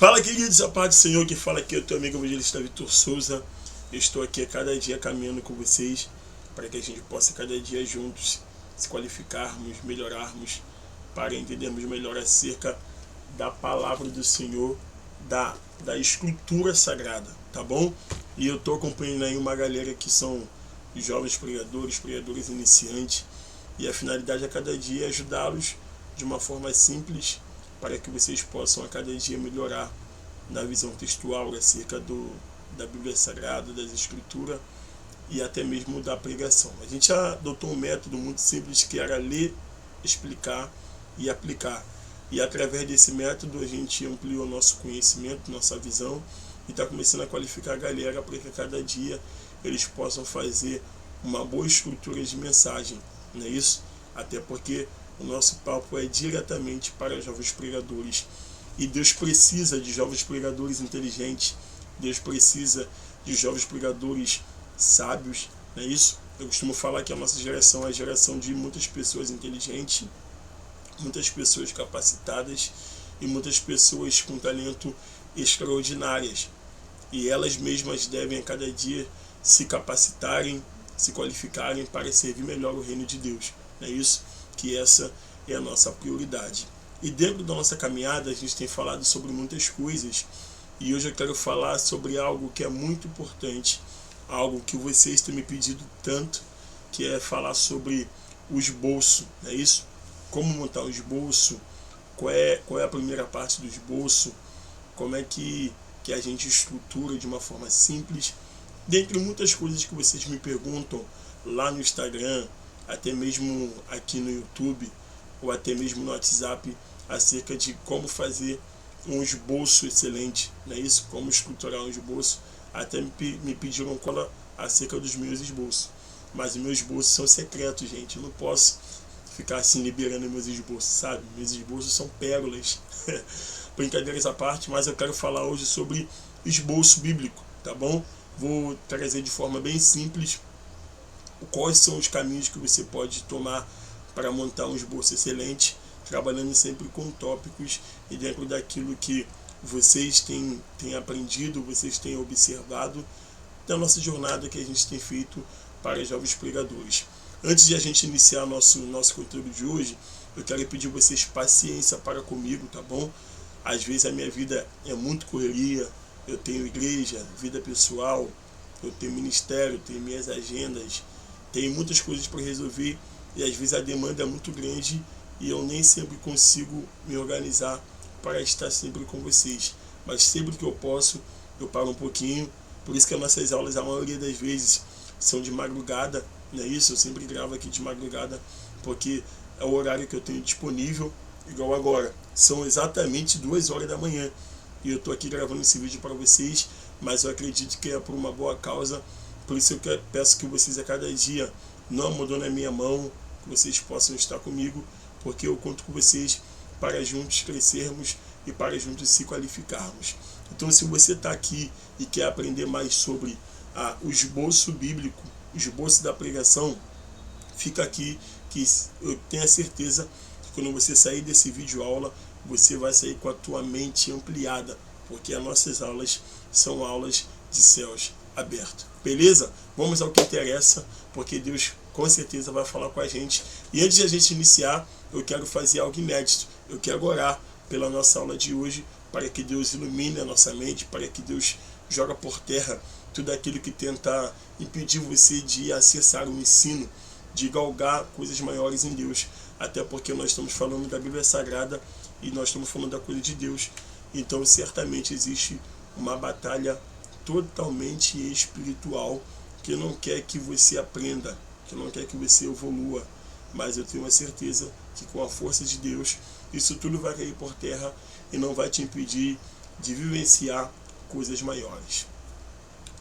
Fala, queridos, a paz do Senhor, que fala aqui é o teu amigo evangelista Vitor Souza. Eu estou aqui a cada dia caminhando com vocês para que a gente possa cada dia juntos se qualificarmos, melhorarmos, para entendermos melhor acerca da palavra do Senhor, da escritura sagrada, tá bom? E eu estou acompanhando aí uma galera que são jovens pregadores iniciantes, e a finalidade a cada dia é ajudá-los de uma forma simples para que vocês possam a cada dia melhorar na visão textual acerca da Bíblia Sagrada, das Escrituras e até mesmo da pregação. A gente adotou um método muito simples que era ler, explicar e aplicar. E através desse método a gente ampliou nosso conhecimento, nossa visão, e está começando a qualificar a galera para que a cada dia eles possam fazer uma boa estrutura de mensagem, não é isso? Até porque o nosso papo é diretamente para jovens pregadores. E Deus precisa de jovens pregadores inteligentes. Deus precisa de jovens pregadores sábios, não é isso? Eu costumo falar que a nossa geração é a geração de muitas pessoas inteligentes, muitas pessoas capacitadas e muitas pessoas com talento extraordinárias. E elas mesmas devem a cada dia se capacitarem, se qualificarem para servir melhor o reino de Deus. Não é isso? Que essa é a nossa prioridade. E dentro da nossa caminhada a gente tem falado sobre muitas coisas, e hoje eu quero falar sobre algo que é muito importante, algo que vocês têm me pedido tanto, que é falar sobre o esboço, não é isso? Como montar um esboço, qual é a primeira parte do esboço, como é que a gente estrutura de uma forma simples, dentre muitas coisas que vocês me perguntam lá no Instagram, até mesmo aqui no YouTube, ou até mesmo no WhatsApp, acerca de como fazer um esboço excelente, não é isso? Como estruturar um esboço. Até me pediram cola acerca dos meus esboços. Mas os meus esboços são secretos, gente. Eu não posso ficar assim liberando meus esboços, sabe? Meus esboços são pérolas. Brincadeiras à parte, mas eu quero falar hoje sobre esboço bíblico, tá bom? Vou trazer de forma bem simples quais são os caminhos que você pode tomar para montar um esboço excelente, trabalhando sempre com tópicos e dentro daquilo que vocês têm aprendido, vocês têm observado da nossa jornada que a gente tem feito para jovens pregadores. Antes de a gente iniciar nosso conteúdo de hoje, eu quero pedir a vocês paciência para comigo, tá bom? Às vezes a minha vida é muito correria, eu tenho igreja, vida pessoal, eu tenho ministério, tenho minhas agendas, tenho muitas coisas para resolver e às vezes a demanda é muito grande e eu nem sempre consigo me organizar para estar sempre com vocês. Mas sempre que eu posso, eu paro um pouquinho. Por isso que as nossas aulas, a maioria das vezes, são de madrugada, não é isso? Eu sempre gravo aqui de madrugada, porque é o horário que eu tenho disponível, igual agora. São exatamente 2 horas da manhã. E eu estou aqui gravando esse vídeo para vocês, mas eu acredito que é por uma boa causa. Por isso eu peço que vocês a cada dia não abandonem a minha mão, que vocês possam estar comigo, porque eu conto com vocês para juntos crescermos e para juntos se qualificarmos. Então, se você está aqui e quer aprender mais sobre o esboço bíblico, o esboço da pregação, fica aqui, que eu tenho a certeza que quando você sair desse vídeo aula, você vai sair com a tua mente ampliada, porque as nossas aulas são aulas de céus abertos. Beleza? Vamos ao que interessa, porque Deus com certeza vai falar com a gente. E antes de a gente iniciar, eu quero fazer algo inédito. Eu quero orar pela nossa aula de hoje, para que Deus ilumine a nossa mente, para que Deus joga por terra tudo aquilo que tenta impedir você de acessar o ensino, de galgar coisas maiores em Deus. Até porque nós estamos falando da Bíblia Sagrada e nós estamos falando da coisa de Deus. Então certamente existe uma batalha totalmente espiritual que não quer que você aprenda, que não quer que você evolua. Mas eu tenho a certeza que com a força de Deus, isso tudo vai cair por terra e não vai te impedir de vivenciar coisas maiores.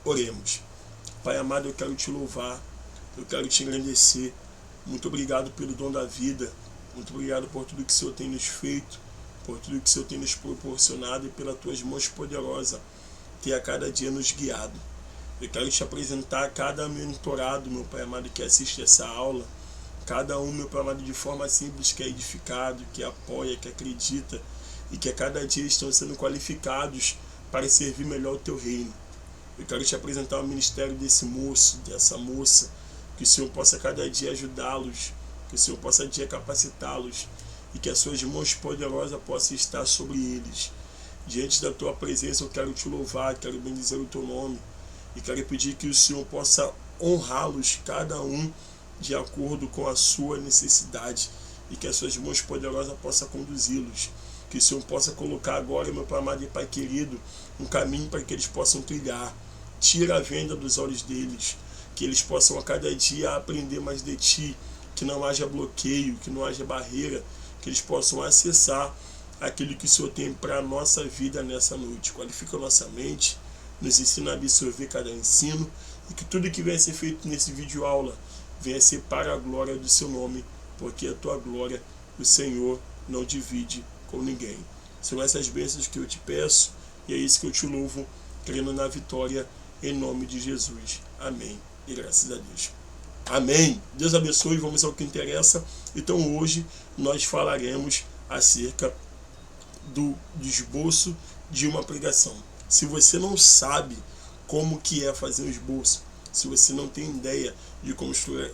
Oremos. Pai amado, eu quero te louvar, eu quero te agradecer. Muito obrigado pelo dom da vida, muito obrigado por tudo que o Senhor tem nos feito, por tudo que o Senhor tem nos proporcionado e pelas tuas mãos poderosas, ter a cada dia nos guiado. Eu quero te apresentar cada mentorado, meu Pai amado, que assiste essa aula, cada um, meu Pai amado, de forma simples, que é edificado, que apoia, que acredita e que a cada dia estão sendo qualificados para servir melhor o teu reino. Eu quero te apresentar o ministério desse moço, dessa moça, que o Senhor possa cada dia ajudá-los, que o Senhor possa cada dia capacitá-los e que as suas mãos poderosas possam estar sobre eles. Diante da tua presença eu quero te louvar, quero bendizer o teu nome e quero pedir que o Senhor possa honrá-los, cada um de acordo com a sua necessidade, e que as suas mãos poderosas possam conduzi-los. Que o Senhor possa colocar agora, meu Pai amado e Pai querido, um caminho para que eles possam trilhar. Tira a venda dos olhos deles, que eles possam a cada dia aprender mais de Ti, que não haja bloqueio, que não haja barreira, que eles possam acessar aquilo que o Senhor tem para a nossa vida nessa noite. Qualifica a nossa mente, nos ensina a absorver cada ensino, e que tudo que venha a ser feito nesse vídeo aula venha a ser para a glória do seu nome, porque a tua glória o Senhor não divide com ninguém. São essas bênçãos que eu te peço, e é isso que eu te louvo, crendo na vitória, em nome de Jesus. Amém. E graças a Deus. Amém. Deus abençoe. Vamos ao que interessa. Então hoje nós falaremos acerca do esboço de uma pregação. Se você não sabe como que é fazer um esboço, se você não tem ideia de como estruturar,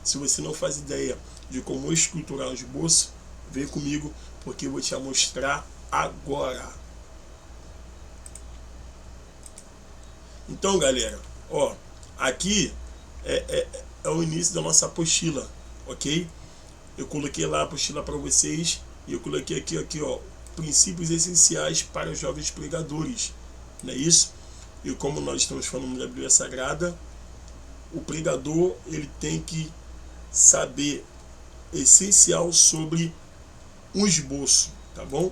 se você não faz ideia de como estruturar um esboço, vem comigo porque eu vou te mostrar agora. Então, galera, ó, aqui é o início da nossa apostila, ok? Eu coloquei lá a apostila para vocês e eu coloquei aqui, ó, princípios essenciais para os jovens pregadores, não é isso? E como nós estamos falando da Bíblia Sagrada, o pregador ele tem que saber essencial sobre um esboço, tá bom?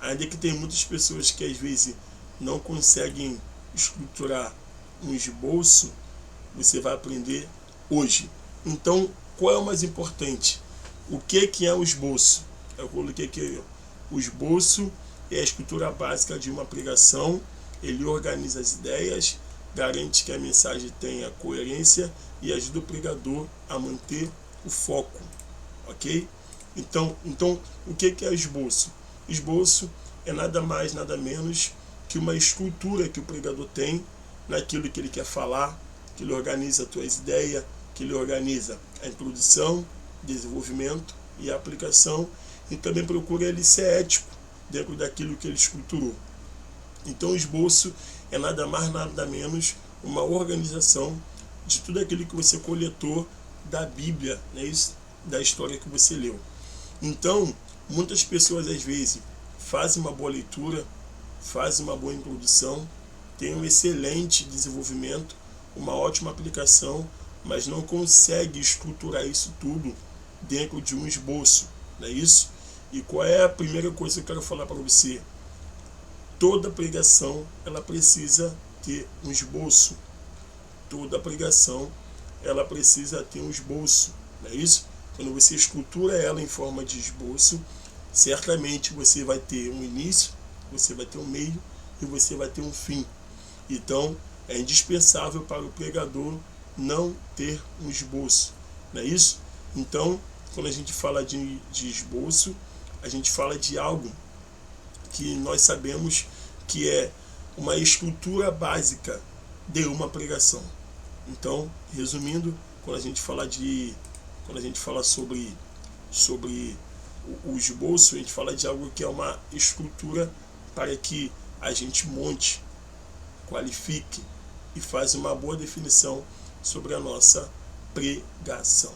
Ainda que tem muitas pessoas que às vezes não conseguem estruturar um esboço, você vai aprender hoje. Então, qual é o mais importante? O que é o esboço? Eu coloquei aqui, o esboço é a estrutura básica de uma pregação. Ele organiza as ideias, garante que a mensagem tenha coerência e ajuda o pregador a manter o foco, ok? Então o que é o esboço? Esboço é nada mais, nada menos que uma estrutura que o pregador tem naquilo que ele quer falar, que ele organiza as suas ideias, que ele organiza a introdução, desenvolvimento e a aplicação, e também procura ele ser ético dentro daquilo que ele estruturou. Então o esboço é nada mais, nada menos uma organização de tudo aquilo que você coletou da Bíblia, né, isso, da história que você leu. Então, muitas pessoas às vezes fazem uma boa leitura, fazem uma boa introdução, têm um excelente desenvolvimento, uma ótima aplicação, mas não conseguem estruturar isso tudo dentro de um esboço, não é isso? E qual é a primeira coisa que eu quero falar para você? Toda pregação ela precisa ter um esboço. Toda pregação ela precisa ter um esboço, não é isso? Quando você estrutura ela em forma de esboço, certamente você vai ter um início, você vai ter um meio e você vai ter um fim. Então é indispensável para o pregador não ter um esboço, não é isso? Então, quando a gente fala de esboço, a gente fala de algo que nós sabemos que é uma estrutura básica de uma pregação. Então, resumindo, quando a gente fala sobre o esboço, a gente fala de algo que é uma estrutura para que a gente monte, qualifique e faça uma boa definição sobre a nossa pregação.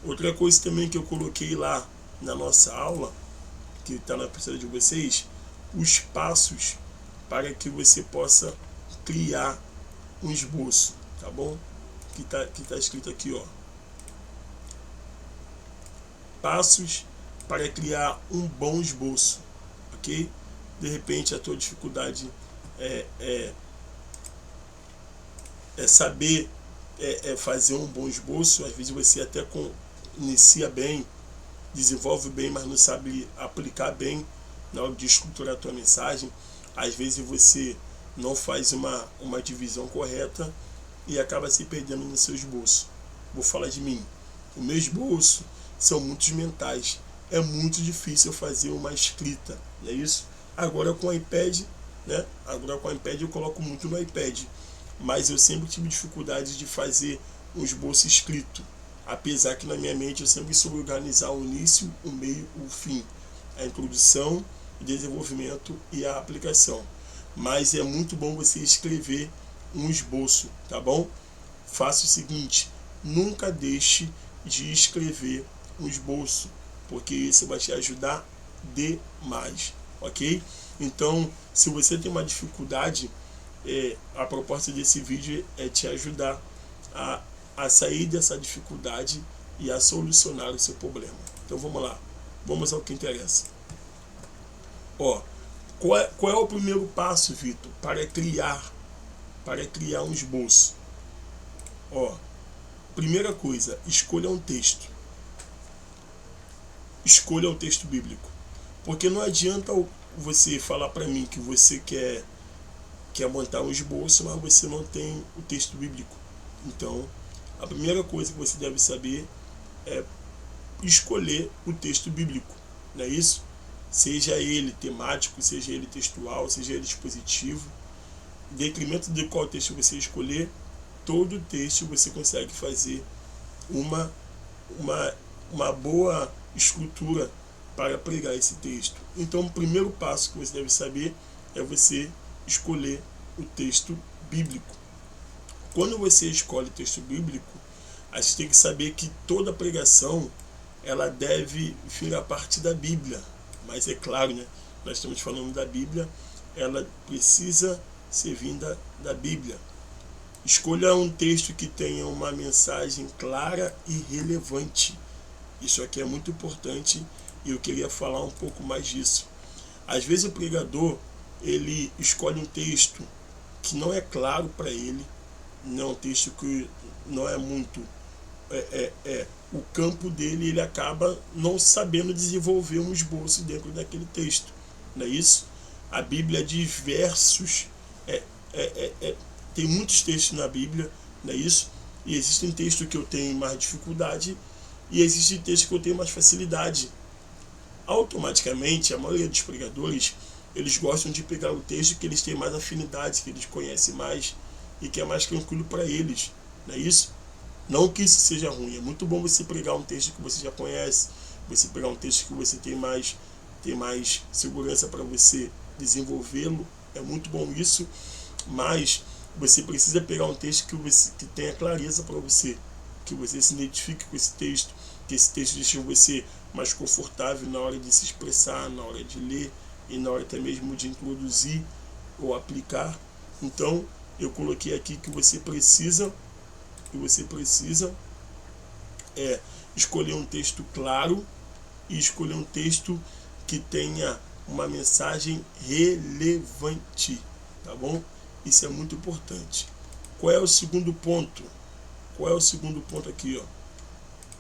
Outra coisa também que eu coloquei lá na nossa aula, que está na pista de vocês, os passos para que você possa criar um esboço, tá bom? Que tá escrito aqui, ó. Passos para criar um bom esboço, ok? De repente a tua dificuldade é saber fazer um bom esboço. Às vezes você até inicia bem, desenvolve bem, mas não sabe aplicar bem na hora de estruturar a tua mensagem. Às vezes você não faz uma divisão correta e acaba se perdendo no seu esboço. Vou falar de mim. O meu esboço são muitos mentais. é muito difícil fazer uma escrita, não é isso? Agora com o iPad, né? Agora com o iPad eu coloco muito no iPad, mas eu sempre tive dificuldade de fazer um esboço escrito, apesar que na minha mente eu sempre soube organizar o início, o meio, o fim, a introdução, o desenvolvimento e a aplicação. Mas é muito bom você escrever um esboço, tá bom? Faça o seguinte, nunca deixe de escrever um esboço, porque isso vai te ajudar demais, ok? Então, se você tem uma dificuldade, a proposta desse vídeo é te ajudar a sair dessa dificuldade e a solucionar o seu problema. Então vamos lá, vamos ao que interessa. Qual é o primeiro passo, Vitor, para criar um esboço? Primeira coisa, escolha um texto. Escolha o texto bíblico. Porque não adianta você falar para mim que você quer montar um esboço, mas você não tem o texto bíblico. Então, a primeira coisa que você deve saber é escolher o texto bíblico, não é isso? Seja ele temático, seja ele textual, seja ele expositivo. Em detrimento de qual texto você escolher, todo texto você consegue fazer uma boa estrutura para pregar esse texto. Então, o primeiro passo que você deve saber é você escolher o texto bíblico. Quando você escolhe o texto bíblico, a gente tem que saber que toda pregação ela deve vir a partir da Bíblia. Mas é claro, né? Nós estamos falando da Bíblia, ela precisa ser vinda da Bíblia. Escolha um texto que tenha uma mensagem clara e relevante. Isso aqui é muito importante e eu queria falar um pouco mais disso. Às vezes o pregador, ele escolhe um texto que não é claro para ele, não é um texto que não é muito o campo dele, ele acaba não sabendo desenvolver um esboço dentro daquele texto, não é isso? A Bíblia é diversos, tem muitos textos na Bíblia, não é isso? E existem textos que eu tenho mais dificuldade e existem textos que eu tenho mais facilidade. Automaticamente, a maioria dos pregadores, eles gostam de pegar o texto que eles têm mais afinidade, que eles conhecem mais e que é mais tranquilo para eles, não é isso? Não que isso seja ruim, é muito bom você pregar um texto que você já conhece, você pregar um texto que você tem mais segurança para você desenvolvê-lo, é muito bom isso, mas você precisa pegar um texto que tenha clareza para você, que você se identifique com esse texto, que esse texto deixe você mais confortável na hora de se expressar, na hora de ler e na hora até mesmo de introduzir ou aplicar. Então, eu coloquei aqui que você precisa escolher um texto claro e escolher um texto que tenha uma mensagem relevante, tá bom? Isso é muito importante. Qual é o segundo ponto? Aqui,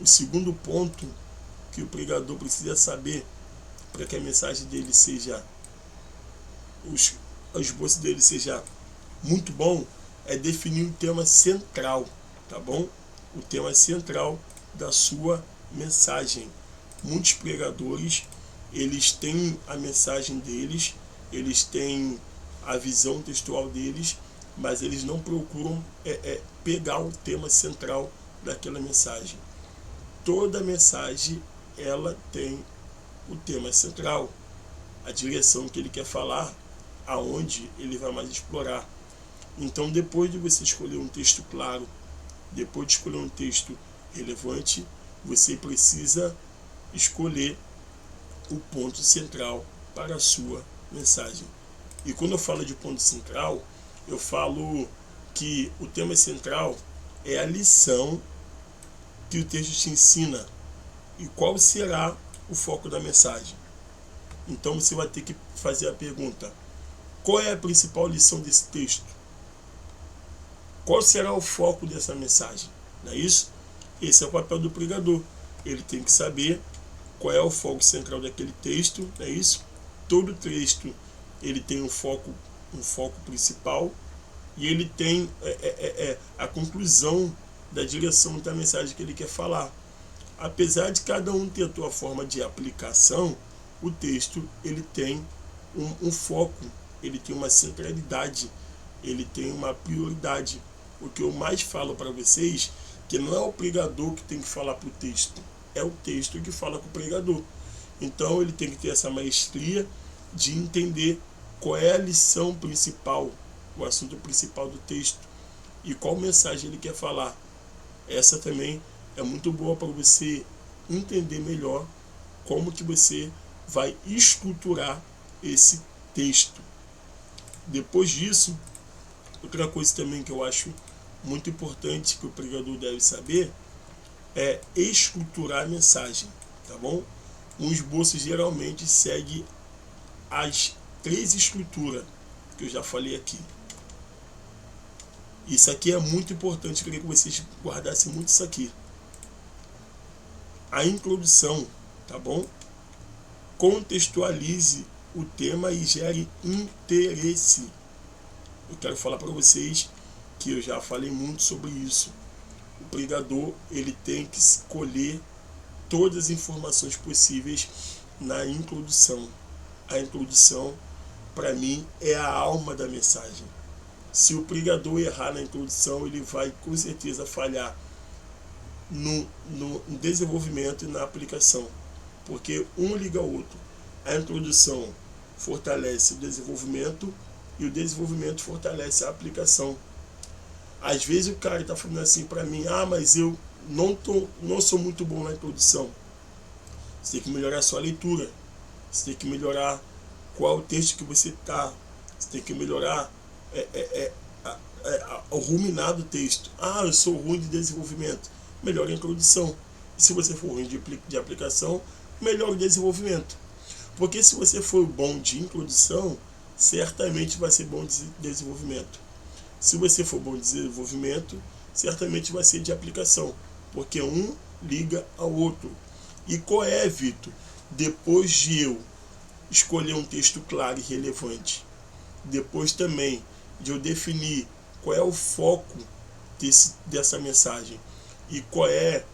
O segundo ponto que o pregador precisa saber para que a mensagem dele seja, o esboço dele seja muito bom, é definir o tema central, tá bom? O tema central da sua mensagem. Muitos pregadores, eles têm a mensagem deles, eles têm a visão textual deles, mas eles não procuram pegar o tema central daquela mensagem. Toda mensagem, ela tem o tema central, a direção que ele quer falar, aonde ele vai mais explorar. Então, depois de você escolher um texto claro, depois de escolher um texto relevante, você precisa escolher o ponto central para a sua mensagem. E quando eu falo de ponto central, eu falo que o tema central é a lição que o texto te ensina e qual será o foco da mensagem. Então você vai ter que fazer a pergunta: qual é a principal lição desse texto? Qual será o foco dessa mensagem? Não é isso? Esse é o papel do pregador. Ele tem que saber qual é o foco central daquele texto, não é isso? Todo texto ele tem um foco principal e ele tem a conclusão da direção da mensagem que ele quer falar. apesar de cada um ter a sua forma de aplicação, o texto ele tem um foco, ele tem uma centralidade, ele tem uma prioridade. O que eu mais falo para vocês, que não é o pregador que tem que falar para o texto, é o texto que fala com o pregador. Então ele tem que ter essa maestria de entender qual é a lição principal, o assunto principal do texto e qual mensagem ele quer falar. Essa também é muito boa para você entender melhor como que você vai estruturar esse texto. Depois disso, outra coisa também que eu acho muito importante que o pregador deve saber é estruturar a mensagem, tá bom? Um esboço geralmente segue as 3 estruturas que eu já falei aqui. Isso aqui é muito importante, eu queria que vocês guardassem muito isso aqui. A introdução, tá bom? Contextualize o tema e gere interesse. Eu quero falar para vocês que eu já falei muito sobre isso. O pregador ele tem que escolher todas as informações possíveis na introdução. A introdução, para mim, é a alma da mensagem. Se o pregador errar na introdução, ele vai com certeza falhar no desenvolvimento e na aplicação, porque um liga ao outro. A introdução fortalece o desenvolvimento e o desenvolvimento fortalece a aplicação. Às vezes o cara está falando assim para mim, mas eu não sou muito bom na introdução. Você tem que melhorar a sua leitura, você tem que melhorar qual é o texto que você está, você tem que melhorar o ruminar do texto. Eu sou ruim de desenvolvimento, melhora a introdução. E se você for ruim de aplicação, melhora o desenvolvimento. Porque se você for bom de introdução, certamente vai ser bom de desenvolvimento. Se você for bom de desenvolvimento, certamente vai ser de aplicação, porque um liga ao outro. E qual é, Vitor? Depois de eu escolher um texto claro e relevante, depois também de eu definir qual é o foco dessa mensagem e qual é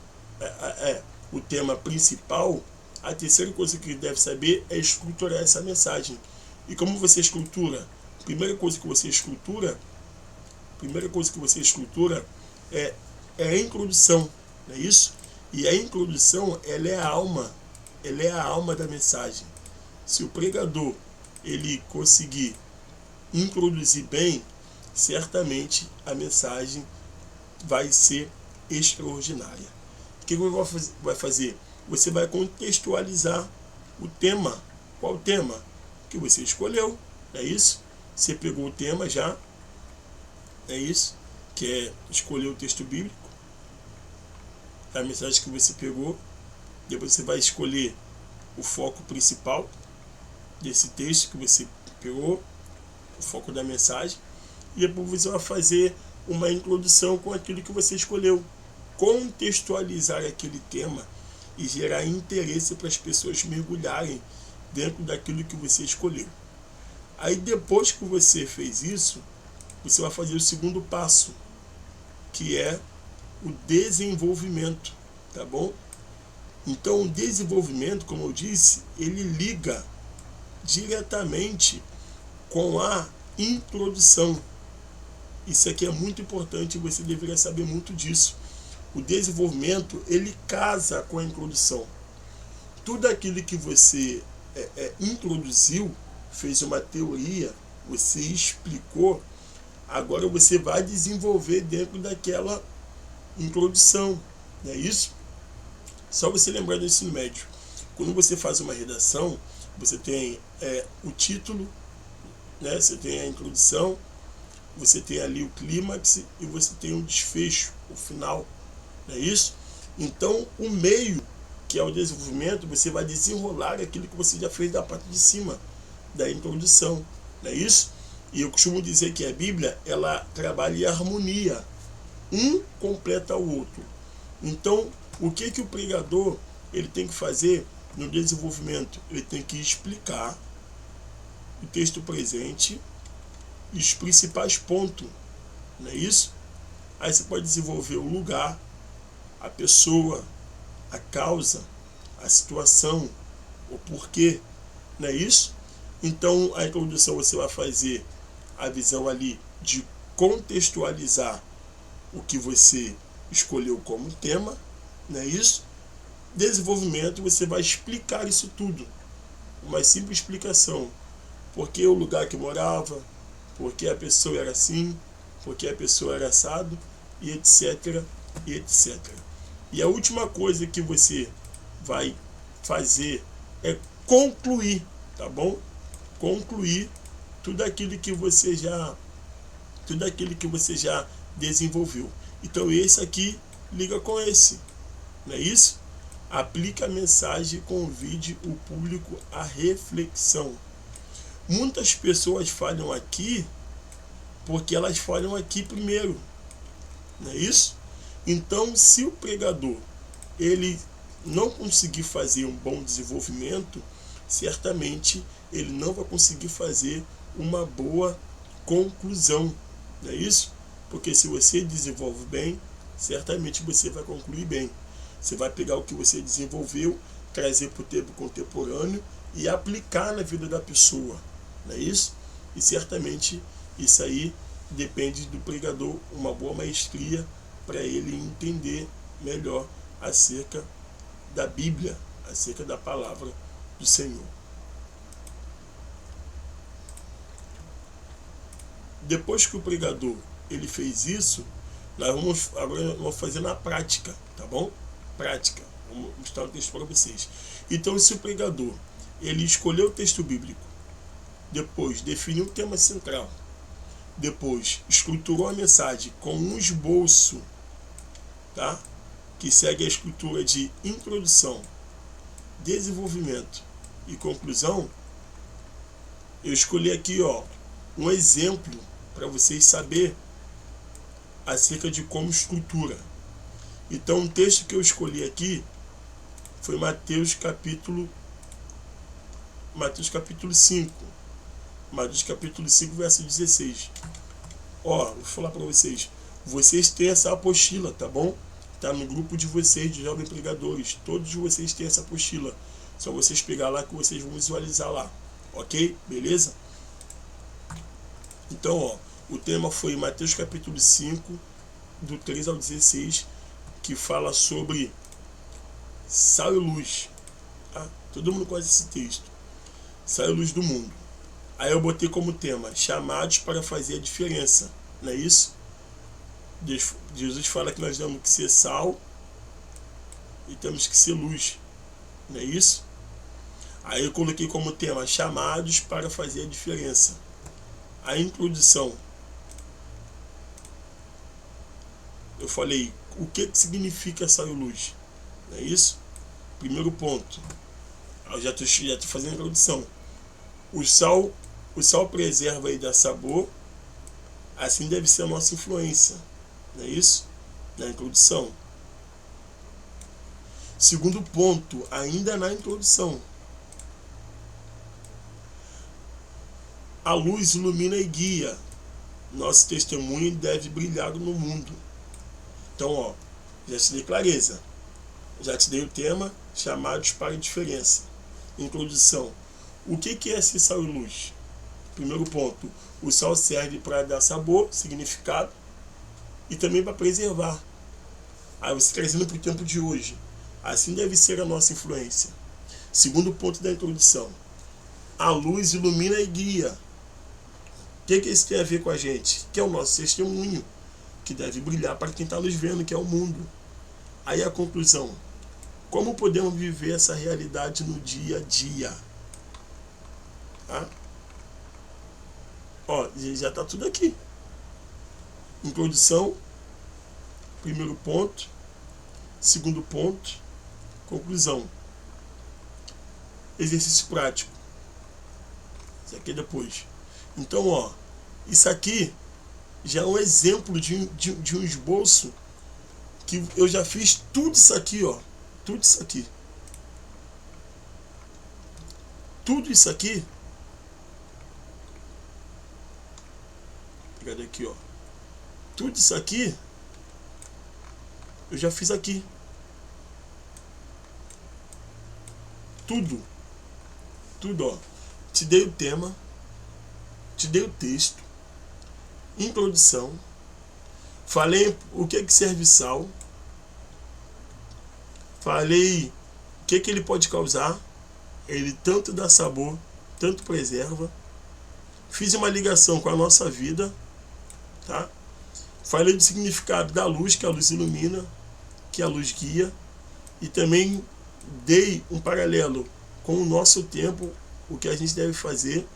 o tema principal, a terceira coisa que ele deve saber é estruturar essa mensagem. E como você estrutura? A primeira coisa que você estrutura é a introdução, não é isso? E a introdução, ela é a alma da mensagem. Se o pregador ele conseguir introduzir bem, certamente a mensagem vai ser extraordinária. O que você vai fazer? Você vai contextualizar o tema. Qual o tema que você escolheu? É isso? Você pegou o tema já, é isso? Que é escolher o texto bíblico, a mensagem que você pegou. Depois você vai escolher o foco principal desse texto que você pegou, o foco da mensagem, e depois você vai fazer uma introdução com aquilo que você escolheu, contextualizar aquele tema e gerar interesse para as pessoas mergulharem dentro daquilo que você escolheu. Aí depois que você fez isso, você vai fazer o segundo passo, que é o desenvolvimento, tá bom? Então o desenvolvimento, como eu disse, ele liga diretamente com a introdução. Isso aqui é muito importante e você deveria saber muito disso. O desenvolvimento, ele casa com a introdução. Tudo aquilo que você introduziu, fez uma teoria, você explicou, agora você vai desenvolver dentro daquela introdução, não é isso? Só você lembrar do ensino médio. Quando você faz uma redação, você tem o título, né? Você tem a introdução, você tem ali o clímax e você tem o desfecho, o final, não é isso? Então, o meio, que é o desenvolvimento, você vai desenrolar aquilo que você já fez da parte de cima, da introdução, não é isso? E eu costumo dizer que a Bíblia, ela trabalha em harmonia, um completa o outro. Então, o que o pregador ele tem que fazer no desenvolvimento? Ele tem que explicar o texto presente e os principais pontos, não é isso? Aí você pode desenvolver o lugar, a pessoa, a causa, a situação, o porquê, não é isso? Então a introdução você vai fazer a visão ali de contextualizar o que você escolheu como tema, não é isso? Desenvolvimento, você vai explicar isso tudo, uma simples explicação, porque o lugar que morava, porque a pessoa era assim, porque a pessoa era assado, e etc, e etc. E a última coisa que você vai fazer é concluir, tá bom? Concluir tudo aquilo que você já desenvolveu. Então esse aqui liga com esse, não é isso? Aplica a mensagem e convide o público à reflexão. Muitas pessoas falham aqui porque elas falham aqui primeiro, não é isso? Então, se o pregador ele não conseguir fazer um bom desenvolvimento, certamente ele não vai conseguir fazer uma boa conclusão, não é isso? Porque se você desenvolve bem, certamente você vai concluir bem. Você vai pegar o que você desenvolveu, trazer para o tempo contemporâneo e aplicar na vida da pessoa, não é isso? E certamente isso aí depende do pregador, uma boa maestria para ele entender melhor acerca da Bíblia, acerca da palavra do Senhor. Depois que o pregador ele fez isso, nós vamos fazer na prática, tá bom? Prática. Vou mostrar um texto para vocês. Então, se o pregador ele escolheu o texto bíblico, depois definiu o tema central, depois estruturou a mensagem com um esboço, tá? Que segue a estrutura de introdução, desenvolvimento e conclusão, eu escolhi aqui, ó, um exemplo para vocês saberem acerca de como estrutura. Então, o texto que eu escolhi aqui foi Mateus capítulo 5. Mateus capítulo 5, verso 16. Ó, vou falar para vocês. Vocês têm essa apostila, tá bom? Tá no grupo de vocês, de jovens pregadores. Todos vocês têm essa apostila. Só vocês pegar lá que vocês vão visualizar lá. Ok? Beleza? Então, ó, o tema foi Mateus capítulo 5, do 3 ao 16, que fala sobre sal e luz. Tá? Todo mundo conhece esse texto. Sal e luz do mundo. Aí eu botei como tema, chamados para fazer a diferença. Não é isso? Jesus fala que nós temos que ser sal e temos que ser luz. Não é isso? Aí eu coloquei como tema, chamados para fazer a diferença. A introdução. Eu falei, o que significa sal e luz? Não é isso? Primeiro ponto. Eu já estou fazendo a introdução. O sal preserva e dá sabor. Assim deve ser a nossa influência. Não é isso? Na introdução. Segundo ponto, ainda na introdução. A luz ilumina e guia. Nosso testemunho deve brilhar no mundo. Então, ó, já te dei clareza. Já te dei o tema, chamados para a diferença. Introdução. O que é ser sal e luz? Primeiro ponto, o sal serve para dar sabor, significado, e também para preservar. Aí você trazendo para o tempo de hoje. Assim deve ser a nossa influência. Segundo ponto da introdução. A luz ilumina e guia. O que isso tem a ver com a gente? Que é o nosso testemunho, que deve brilhar para quem está nos vendo, que é o mundo. Aí a conclusão. Como podemos viver essa realidade no dia a dia? Tá? Ó, já está tudo aqui. Introdução, primeiro ponto, segundo ponto, conclusão. Exercício prático. Isso aqui é depois. Então, ó, isso aqui já é um exemplo de um esboço que eu já fiz tudo isso aqui, ó. Tudo isso aqui. Tudo isso aqui. Vou pegar daqui, ó. Tudo isso aqui eu já fiz aqui. tudo, ó. Te dei o tema, te dei o texto, introdução, falei o que serve sal, falei o que ele pode causar, ele tanto dá sabor, tanto preserva, fiz uma ligação com a nossa vida, tá? Falei do significado da luz, que a luz ilumina, que a luz guia, e também dei um paralelo com o nosso tempo, o que a gente deve fazer,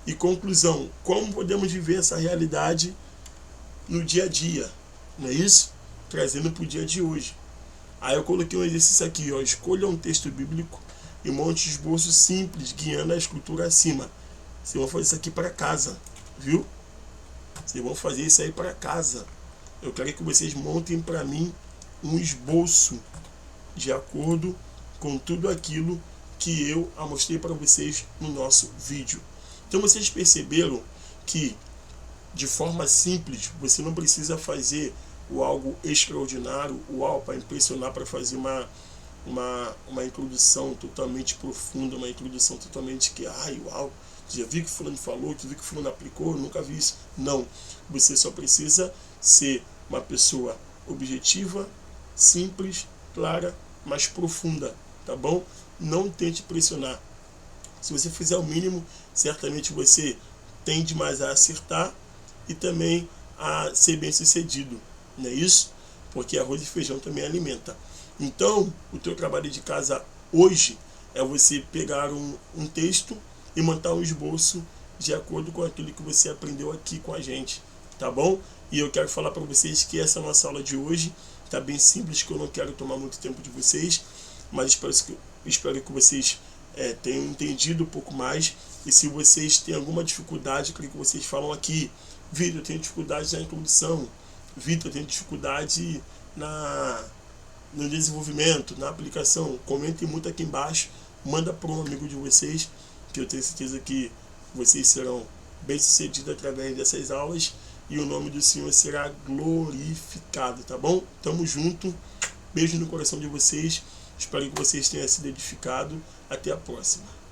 e conclusão, como podemos viver essa realidade no dia a dia, não é isso? Trazendo para o dia de hoje. Aí eu coloquei um exercício aqui, ó, escolha um texto bíblico e monte esboço simples, guiando a escritura acima. Vocês vão fazer isso aqui para casa, viu? Vocês vão fazer isso aí para casa. Eu quero que vocês montem para mim um esboço de acordo com tudo aquilo que eu mostrei para vocês no nosso vídeo. Então vocês perceberam que de forma simples, você não precisa fazer o algo extraordinário, o algo para impressionar, para fazer uma introdução totalmente profunda, uma introdução totalmente que, uau, já vi que fulano falou, já vi que fulano aplicou, nunca vi isso. Não, você só precisa ser uma pessoa objetiva, simples, clara, mas profunda, tá bom? Não tente pressionar. Se você fizer o mínimo, certamente você tende mais a acertar e também a ser bem sucedido, não é isso? Porque arroz e feijão também alimenta. Então, o teu trabalho de casa hoje é você pegar um texto e montar um esboço de acordo com aquilo que você aprendeu aqui com a gente, tá bom? E eu quero falar para vocês que essa nossa aula de hoje tá bem simples, que eu não quero tomar muito tempo de vocês, mas espero que vocês tenham entendido um pouco mais. E se vocês têm alguma dificuldade, eu quero que vocês falam aqui: Vitor, eu tenho dificuldade na introdução, Vitor, eu tenho dificuldade no desenvolvimento, na aplicação. Comentem muito aqui embaixo, manda para um amigo de vocês, que eu tenho certeza que vocês serão bem-sucedidos através dessas aulas e o nome do Senhor será glorificado, tá bom? Tamo junto, beijo no coração de vocês, espero que vocês tenham sido edificados. Até a próxima.